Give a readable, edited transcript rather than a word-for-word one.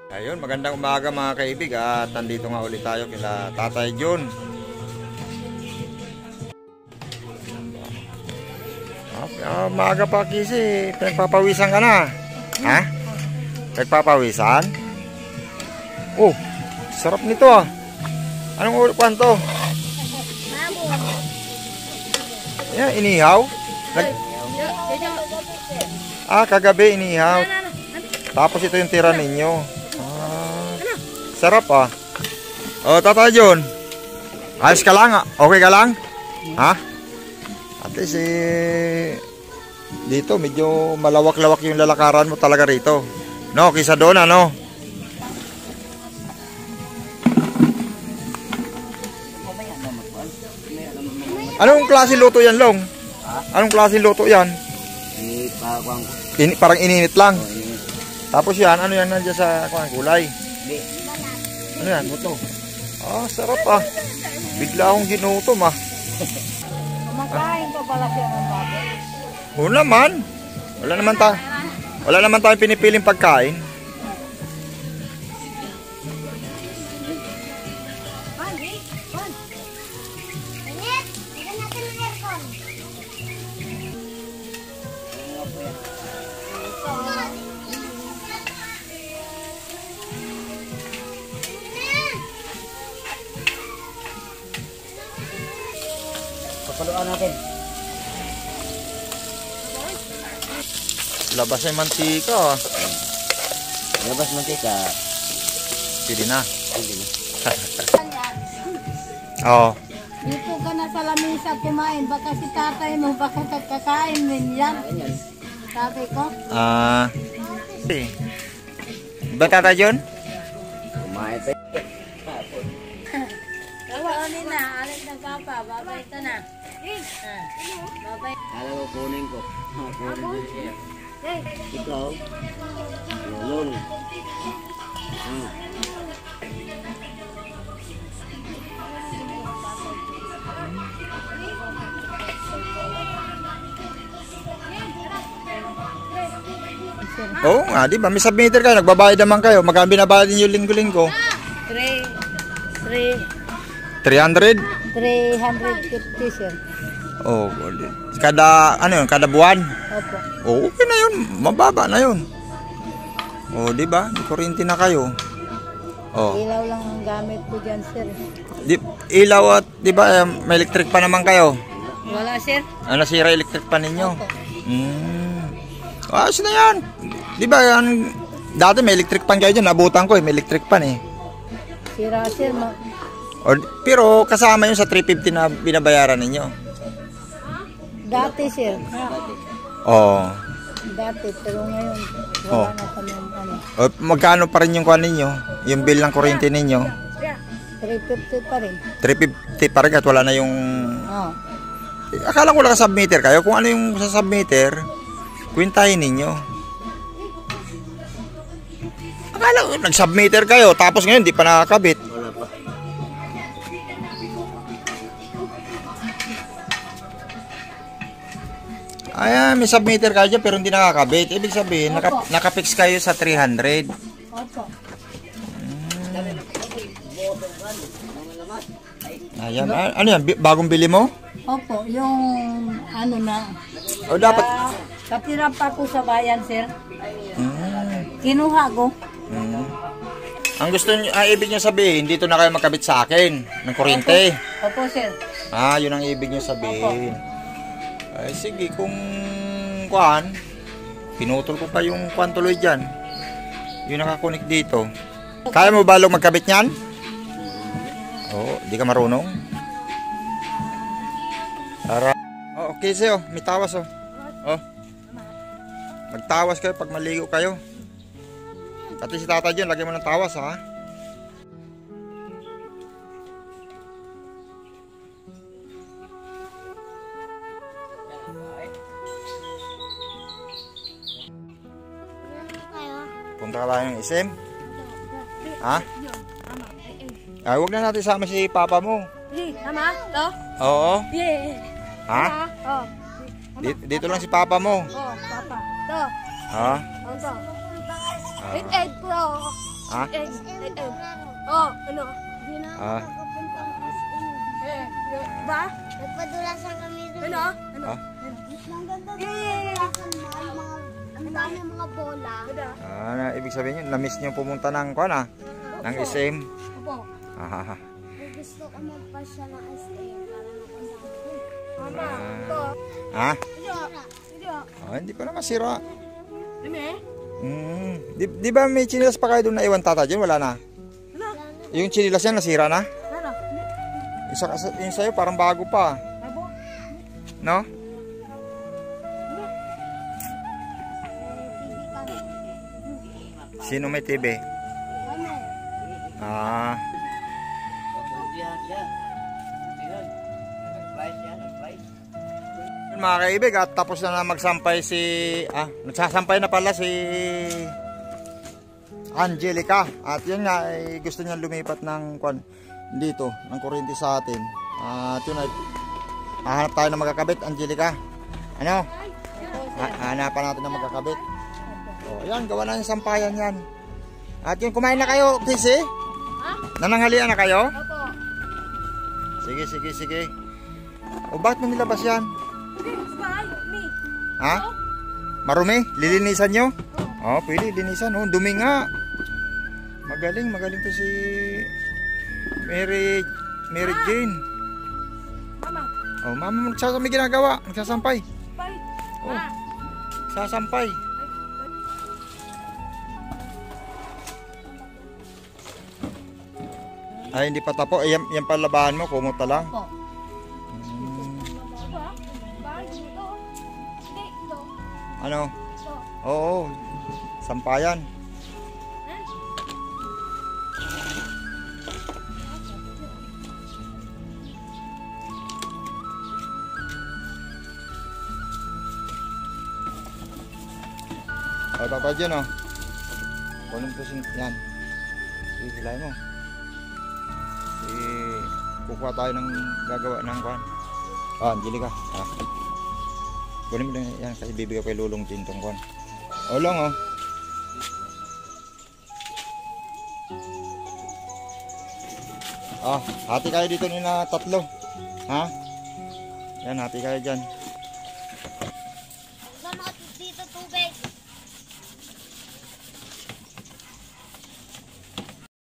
Ayun, magandang umaga mga kaibig at nandito nga ulit tayo kila Tatay John. Maaga pa kasi, nagpapawisan ka na. Ha? Nagpapawisan? Oh, sarap nito ah. Anong ulit to? Yan, inihaw? Kagabi inihaw. Tapos ito yung tira ninyo. Sarap ah. Oh, Tata John. Ayos ka lang ah. Okay ka lang? Ha? At least dito medyo malawak-lawak yung lalakaran mo talaga rito. No, kisa doon ano. Anong klase luto yan, Long? Anong klase luto yan? Parang ininit lang. Tapos yan, ano yan nandiyan sa kulay? Ano yan? Buto. Sarap ah. Bigla akong ginutom ah. Kumakain pa pala siya ng baboy. Oo naman. Wala naman tayong pinipiling pagkain. Papaluan natin. Labas ay mantika. Labas mantika. Pwede na. Pwede na. Oo. Dito ka na sa lamisa kumain. Baka si tatay mo, baka kakain din yan. Sabi ko. Ba Tata John? Kumain pa. Kawaonin na. Alis ng papa. Babay ka na. Babay. Alam mo, kunin ko. Kunin siya. Ikaw. Lulong. Oo nga, di ba? May submitter kayo, nagbabayad naman kayo. Magkano binabayad niyo linggo-linggo? 300? 350 sir. Oh, kada buwan? Opo. Oh, okay na 'yun. Mababa na 'yun. Oh, di ba? May kuryente na kayo. Oh. Ilaw lang ang gamit ko diyan sir. Ilaw at di ba may electric pa naman kayo? Wala sir. Nasira electric pa ninyo? Ayos na 'yan. Di ba yan, dati may electric pan kayo dyan, nabutan ko may electric pan eh. Sira sir, pero kasama yun sa 350 na binabayaran ninyo. Dati sir. Oo. Dati, pero ngayon, wala na kami ano. Magkano pa rin yung kuha ninyo? Yung bill ng kuryente ninyo? 350 pa rin. 350 pa rin at wala na yung... Akala ko lang submitter kayo. Kung ano yung sa submitter, kwintahin ninyo. Akala ko nag-submitter kayo, tapos ngayon di pa nakakabit. Wala pa. Ayan, may submitter kayo dyan pero hindi nakakabit. Ibig sabihin, nakapix kayo sa 300. Opo. Ayan, ano yan? Bagong bili mo? Opo, yung ano na. O dapat... Katira pa ko sa bayan, sir. Kinuha ko. Ang gusto nyo, ibig nyo sabihin, dito na kayo magkabit sa akin ng kuryente. Opo, sir. Yun ang ibig nyo sabihin. Ay, sige, kung kuhan, pinutol ko pa yung kuhan tuloy dyan. Yung nakakunik dito. Kaya mo ba magkabit nyan? Oo, di ka marunong. Tara. Okay sa'yo, may tawas magtawas kayo pag maligo kayo. Pati si Tata dyan, lagyan mo ng tawas ha. Punta ka lang yung SM? Ha? Huwag na natin sama si Papa mo. Tama? To? Oo. Yeah. Ha? Oh. Dito lang si Papa mo. Oh, Papa. To. Ha? To. Pro. Ha? Oh, ano? Hindi na ako Ah. nakapunta ng SM. Ba? Nagpadulasan kami doon. Ano? Ano? Ha? Ang ganda doon. Nagpadulasan mo. Ang dami mga bola. Ibig sabihin yun, na-miss nyo pumunta ng kuan ng SM. Opo. Ah, Gusto ko magpasya ng SM para napunta ko. Mama, ito. ha? Hindi. Hindi pa naman sira. Ano Di ba may chinilas pa kayo doon na iwan tata dyan? Wala na. Ano? Yung chinilas yan nasira na? Ano? Yung sa'yo parang bago pa. Abo? No? TV kami. Sino may TV? Kami. Ah, mga kaibig, at tapos na magsampay nagsasampay na pala si Angelica. At yun nga, gusto niya lumipat ng dito, ng kuryente sa atin. At yun ay, hahanap tayo ng magkakabit, Angelica. Ano? Hanapan natin ng magkakabit. O, yan, gawa na yung sampayan yan. At yun, kumain na kayo, Kisi? Nananghalian na kayo? Opo. Sige. O, bakit mo nilabas yan? Hindi, bahay. Ni. Ha? Marumi? Lilinisan nyo? Oo, pwede, linisan. Oh, dumi nga. Magaling to si Mary Jane. Mama. Oh, mama mo may ginagawa. Nagsasampay. Bye. Oh, nagsasampay. Ay, hindi pa tapo. Yan palabahan mo, kumuta lang. Opo. Bahay dito. Hindi, ito. Ano? Ito. Oo, sampayan. O, tata dyan, o. Kunin ko yan. Sige, hilahin mo. Kukuha tayo ng gagawa ng kuhan. Angelica. Kunin mo lang yan kasi bibigay ko kay Lulong Tintong kuhan. O lang, o. Hati kayo dito nila tatlo. Ha? Yan, hati kayo dyan.